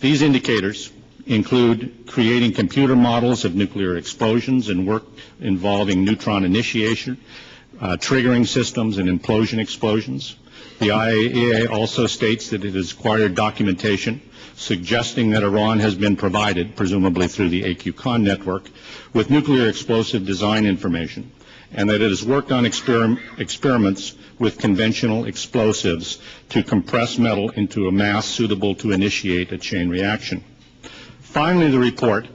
These indicators include creating computer models of nuclear explosions and work involving neutron initiation, triggering systems, and implosion explosions. The IAEA also states that it has acquired documentation suggesting that Iran has been provided, presumably through the AQCON network, with nuclear explosive design information, and that it has worked on experiments with conventional explosives to compress metal into a mass suitable to initiate a chain reaction. Finally, the report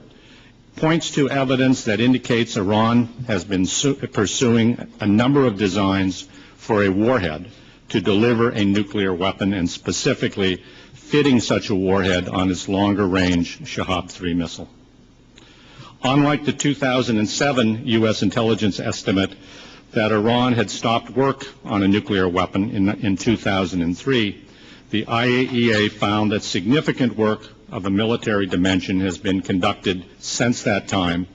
points to evidence that indicates Iran has been pursuing a number of designs for a warhead to deliver a nuclear weapon, and specifically fitting such a warhead on its longer-range Shahab-3 missile. Unlike the 2007 U.S. intelligence estimate that Iran had stopped work on a nuclear weapon in 2003, the IAEA found that significant work of a military dimension has been conducted since that time,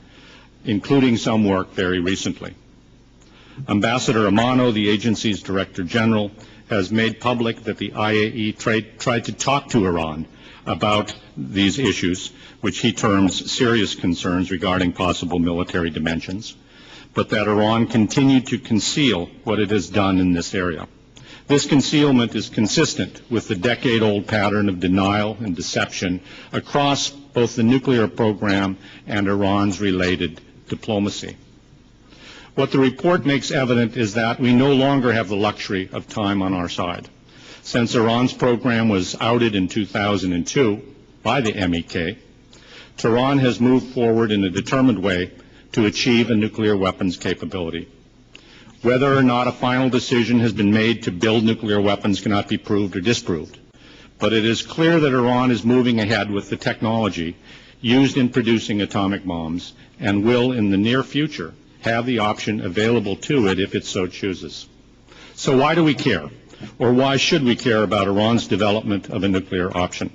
including some work very recently. Ambassador Amano, the agency's Director General, has made public that the IAEA tried to talk to Iran about these issues, which he terms serious concerns regarding possible military dimensions, but that Iran continued to conceal what it has done in this area. This concealment is consistent with the decade-old pattern of denial and deception across both the nuclear program and Iran's related diplomacy. What the report makes evident is that we no longer have the luxury of time on our side. Since Iran's program was outed in 2002 by the MEK, Tehran has moved forward in a determined way to achieve a nuclear weapons capability. Whether or not a final decision has been made to build nuclear weapons cannot be proved or disproved, but it is clear that Iran is moving ahead with the technology used in producing atomic bombs and will, in the near future, have the option available to it if it so chooses. So why do we care? Or why should we care about Iran's development of a nuclear option?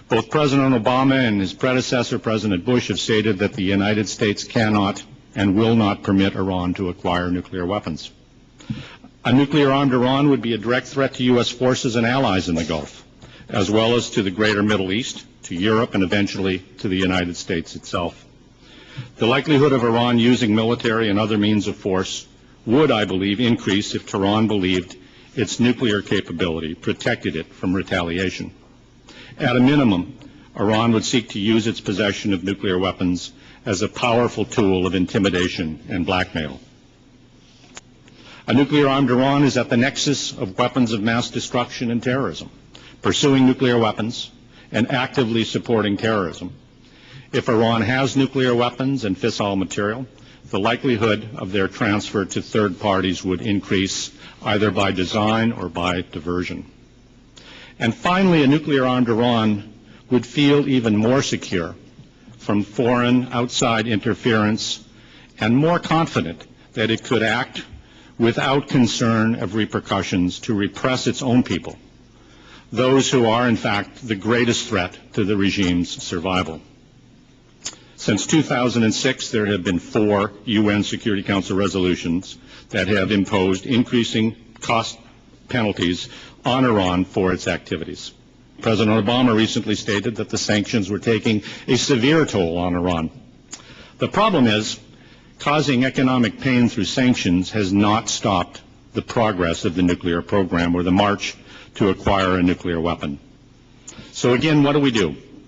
Both President Obama and his predecessor, President Bush, have stated that the United States cannot and will not permit Iran to acquire nuclear weapons. A nuclear-armed Iran would be a direct threat to U.S. forces and allies in the Gulf, as well as to the greater Middle East, to Europe, and eventually to the United States itself. The likelihood of Iran using military and other means of force would, I believe, increase if Tehran believed its nuclear capability protected it from retaliation. At a minimum, Iran would seek to use its possession of nuclear weapons as a powerful tool of intimidation and blackmail. A nuclear-armed Iran is at the nexus of weapons of mass destruction and terrorism, pursuing nuclear weapons and actively supporting terrorism. If Iran has nuclear weapons and fissile material, the likelihood of their transfer to third parties would increase either by design or by diversion. And finally, a nuclear-armed Iran would feel even more secure from foreign outside interference and more confident that it could act without concern of repercussions to repress its own people, those who are in fact the greatest threat to the regime's survival. Since 2006, there have been 4 UN Security Council resolutions that have imposed increasing cost penalties on Iran for its activities. President Obama recently stated that the sanctions were taking a severe toll on Iran. The problem is, causing economic pain through sanctions has not stopped the progress of the nuclear program or the march to acquire a nuclear weapon. So again, what do we do?